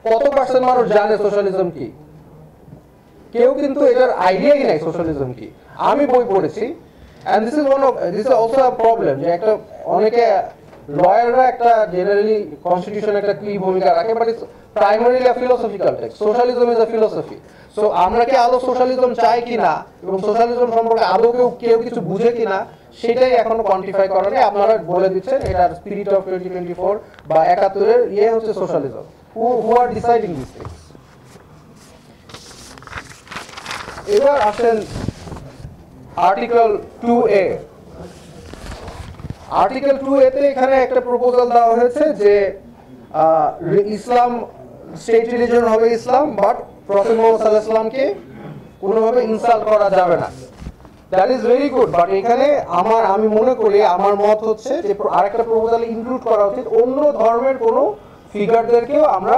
কত পার্সেন্ট মানুষ জানে সোশ্যালিজম কি? কেউ কিন্তু এটার আইডিয়াই নাই সোশ্যালিজম কি। আমি বই পড়েছি, and this is also a problem যে একটা অনেকে লয়াররা একটা জেনারেলি কনস্টিটিউশন একটা কি ভূমিকা রাখে, but it's primarily a philosophical text. Socialism is a philosophy. So আমরা কি আদৌ সোশ্যালিজম চাই কিনা এবং সোশ্যালিজম সম্পর্কে আদৌ কেউ কিছু বুঝে কিনা সেটাই এখনো কোয়ান্টিফাই করা নেই। আপনারা বলে দিচ্ছেন এটার স্পিরিট অফ 2024 বা 71-এর হচ্ছে socialism. Who are deciding this things? এবার আসেন আর্টিকেল 2A। আর্টিকেল 2A তে এখানে একটা প্রপোজাল দেওয়া হয়েছে যে ইসলাম স্টেট রিলিজন হবে ইসলাম, বাট প্রফেট মুহাম্মদ সাল্লাল্লাহু আলাইহি ওয়াসাল্লামকে কোনোভাবে ইনসাল্ট করা যাবে না। That is very good, but এখানে আমি মনে করি, আমার মত হচ্ছে যে আরেকটা প্রপোজালে ইনক্লুড করা উচিত অন্য ধর্মের কোনো ফিগারদেরকেও আমরা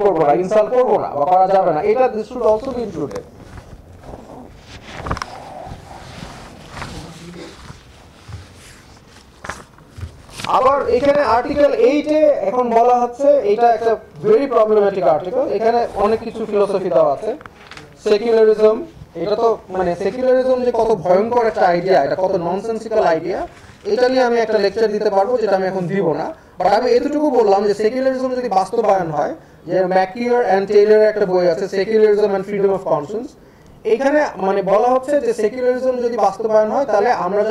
করবো না, ইনসাল্ট করবো না বা করা যাবে না। এটা this should also be included. আবার এখানে আর্টিকেল 8-এ এখন বলা হচ্ছে, এটা একটা ভেরি প্রবলেমেটিক আর্টিকেল। এখানে অনেক কিছু ফিলোসফি দেওয়া আছে। সেকুলারিজম, এটা তো মানে সেকুলারিজম যে কত ভয়ঙ্কর একটা আইডিয়া, এটা কত ননসেন্সিক্যাল আইডিয়া, এটা নিয়ে আমি একটা লেকচার দিতে পারবো, যেটা আমি এখন দিব না। বাট আমি এতটুকু বললাম যে সেকুলারিজম যদি বাস্তবায়ন হয়, যে ম্যাকিয়ার অ্যান্ড টেইলরের একটা বই আছে secularism and freedom of conscience, এখানে মানে বলা হচ্ছে যে সেকুলারিজম যদি বাস্তবায়ন হয় তাহলে আমরা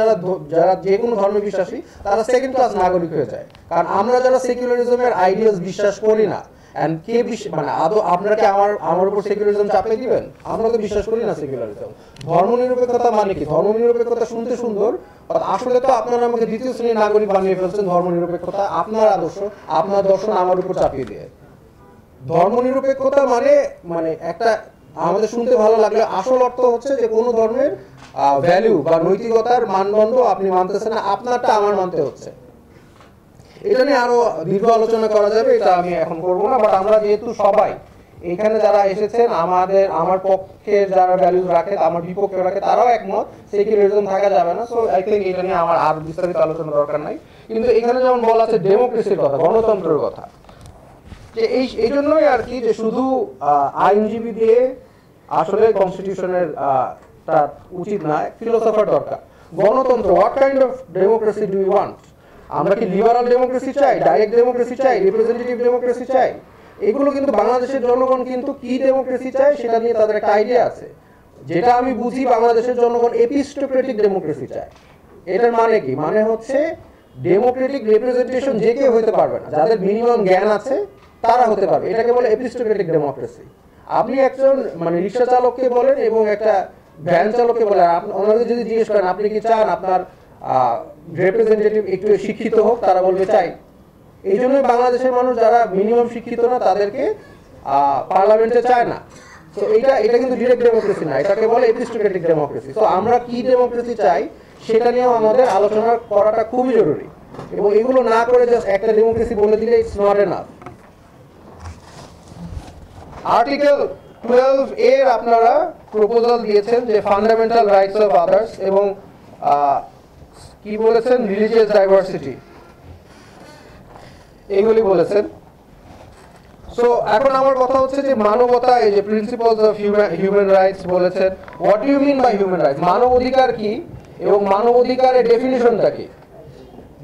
যারা যে কোনো ধর্মে বিশ্বাসী তারা সেকেন্ড ক্লাস নাগরিক হয়ে যায়। কারণ আমরা যারা সেকুলারিজমের আইডিয়াস বিশ্বাস করি না, এন্ড কে মানে আদৌ আপনারা কি আমার উপর সেকুলারিজম চাপিয়ে দিবেন? আমরা তো বিশ্বাস করি না সেকুলারিজম। ধর্মনিরপেক্ষতা মানে কি? ধর্মনিরপেক্ষতা শুনতে সুন্দর, আসলে তো আপনারা আমাকে দ্বিতীয় শ্রেণীর নাগরিক বানিয়ে ফেলছেন। ধর্মনিরপেক্ষতা আপনার আদর্শ, আপনার দর্শন আমার উপর চাপিয়ে দিয়ে। ধর্মনিরপেক্ষতা মানে একটা আমাদের শুনতে ভালো লাগলে আসল অর্থ হচ্ছে যে কোনো ধর্মের ভ্যালু বা নৈতিকতার মানদণ্ড আপনি মানতেছেন না, আপনারটা আমার মানতে হচ্ছে। এটা নিয়ে আরো দীর্ঘ আলোচনা করা যাবে, এটা আমি এখন করবো না। বাট আমরা যেহেতু সবাই এখানে যারা এসেছেন, আমার পক্ষে যারা ভ্যালুজ রাখে, আমার বিপক্ষে রাখে, তারাও একমত সেকুলারিজম থাকা যাবে না। সো আই থিঙ্ক এটা নিয়ে আমার আর বিস্তারিত আলোচনা দরকার নাই। কিন্তু এখানে যেমন বলা আছে ডেমোক্রেসির কথা, গণতন্ত্রের কথা, যে এই জন্যই আর কি যে শুধু আইনজীবী দিয়ে আসলে কনস্টিটিউশনের উচিত না, ফিলোসফার দরকার। গণতন্ত্র, what kind of democracy do you want? আমরা কি লিবারাল ডেমোক্রেসি চাই, ডাইরেক্ট ডেমোক্রেসি চাই, রিপ্রেজেন্টেটিভ ডেমোক্রেসি চাই? এগুলো কিন্তু বাংলাদেশের জনগণ কিন্তু কি ডেমোক্রেসি চায় সেটা নিয়ে তাদের একটা আইডিয়া আছে। যেটা আমি বুঝি, বাংলাদেশের জনগণ এপিস্টোক্রেটিক ডেমোক্রেসি চায়। এটার মানে কি? মানে হচ্ছে ডেমোক্রেটিক রিপ্রেজেন্টেশন যে কেউ হতে পারবে না, যাদের মিনিমাম জ্ঞান আছে তারা হতে পারবে। এটাকে বলে এপিস্টোক্রেটিক ডেমোক্রেসি। আপনি একজন মানে রিক্সা চালককে বলেন এবং একটা ভ্যান চালককে বলেন, ওনাদের যদি জিজ্ঞেস করেন আপনি কি চান আপনার রিপ্রেজেন্টেটিভ একটু শিক্ষিত হোক, তারা বলবে চাই। এই জন্যই বাংলাদেশের মানুষ যারা মিনিমাম শিক্ষিত না তাদেরকে পার্লামেন্টে চায় না। তো এটা কিন্তু ডিরেক্ট ডেমোক্রেসি না, এটাকে বলে এপিস্টোক্রেটিক ডেমোক্রেসি। তো আমরা কি ডেমোক্রেসি চাই সেটা নিয়েও আমাদের আলোচনা করাটা খুবই জরুরি। এবং এগুলো না করে জাস্ট একটা ডেমোক্রেসি বলে দিলে it's not enough. Article 12A এর আপনারা প্রপোজাল দিয়েছেন যে ফান্ডামেন্টাল রাইটস অফ আদার্স এবং কি বলেছেন, রিলিজিয়াস ডাইভার্সিটি, এগুলি বলেছেন। সো এখন আমার কথা হচ্ছে যে মানবতা, এই যে প্রিন্সিপালস অফ হিউম্যান রাইটস বলেছেন। What do you mean by human rights? মানব অধিকার কি এবং মানব অধিকারের ডেফিনিশনটা কি?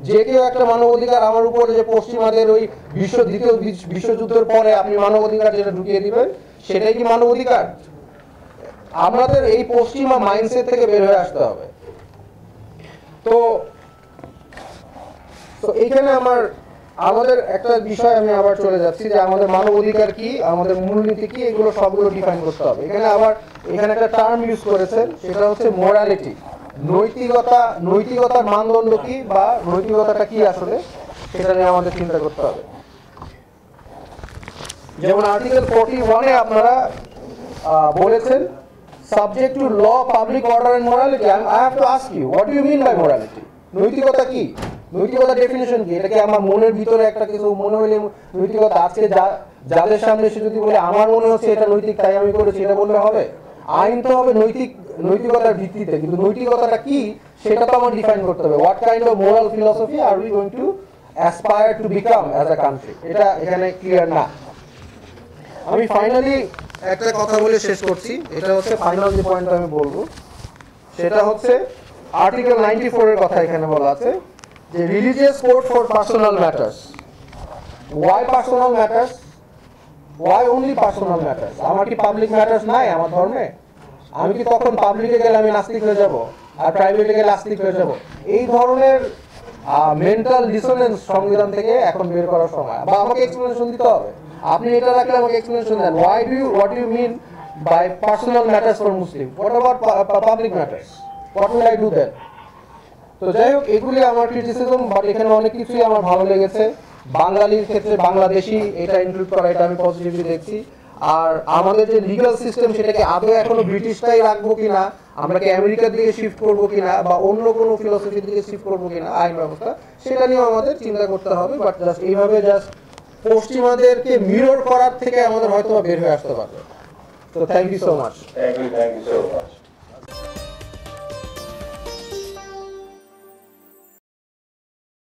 যে কেউ একটা মানব অধিকার আমার উপরে, যে পশ্চিমাদের ওই দ্বিতীয় বিশ্বযুদ্ধের পরে আপনি মানব অধিকার যেটা ঢুকিয়ে দিবেন সেটাই কি মানব অধিকার? আমাদের এই পশ্চিমা মাইন্ডসেট থেকে বের হয়ে আসতে হবে। তো এইখানে আমাদের একটা বিষয় আমি আবার চলে যাচ্ছি যে আমাদের মানব অধিকার কি, আমাদের মূলনীতি কি, এগুলো সবগুলো ডিফাইন করতে হবে। এখানে একটা টার্ম ইউজ করেছেন, সেটা হচ্ছে মোরালিটি। নৈতিকতার মানদণ্ড কি বা নৈতিকতাটা কি আসলে, সেটা নিয়ে আমাদের চিন্তা করতে হবে। যেমন আর্টিকেল 41-এ আপনারা বলেছেন subject to law, public order and morality. I have to ask you, what do you mean by morality? নৈতিকতা কি? নৈতিকতার ডেফিনিশন কি? এটা কি আমার মনের ভিতরে একটা কিছু মনে হলে নৈতিকতা? আজকে যাদের সামনে এসে যদি বলে আমার মনে হচ্ছে এটা নৈতিক তাই আমি করেছি, এটা বললে হবে? আইন তো হবে নৈতিকতার ভিত্তিতে, কিন্তু নৈতিকতাটা কি সেটা তো আমার ডিফাইন করতে হবে। What kind of moral philosophy are we going to aspire to become as a country, এটা এখানে ক্লিয়ার না। আমি ফাইনালি একটা কথা বলে শেষ করছি, এটা হচ্ছে ফাইনাল যে পয়েন্ট আমি বলবো সেটা হচ্ছে আর্টিকেল 94 এর কথা এখানে বলা আছে যে religious code for personal matters. Why personal matters? Why only personal matters? আমার কি পাবলিক ম্যাটার্স নাই আমার ধর্মে? আমি কি তখন পাবলিকে গেলে আমি নাস্তিক হয়ে যাব আর প্রাইভেটে গেলে আস্তিক হয়ে যাব? এই ধরনের মেন্টাল ডিসোনেন্স সংবিধান থেকে এখন বের করার সময়, বা আমাকে এক্সপ্লেনেশন দিতে হবে। আপনি এটা রাখলে আমাকে এক্সপ্লেনেশন দেন, what do you mean by personal matters for Muslim? What about public matters? What will I do then? তো যাই হোক, এগুলি আমার ক্রিটিসিজম, বাট এখানে অনেক কিছুই আমার ভালো লেগেছে। বাঙালির ক্ষেত্রে বাংলাদেশি এটা ইনক্লুড করা, এটা আমি পজিটিভলি দেখছি। আর আমাদের যে লিগাল সিস্টেম সেটাকে আদৌ এখনো ব্রিটিশটাই রাখবো কিনা, আমরা কি আমেরিকার দিকে শিফট করবো কিনা, বা অন্য কোনো ফিলোসফির দিকে শিফট করবো কিনা আইন ব্যবস্থা, সেটা নিয়েও আমাদের চিন্তা করতে হবে। বাট জাস্ট এইভাবে জাস্ট পশ্চিমাদেরকে মিরর করার থেকে আমাদের হয়তো বের হয়ে আসতে পারবে। তো thank you so much. Thank you so much.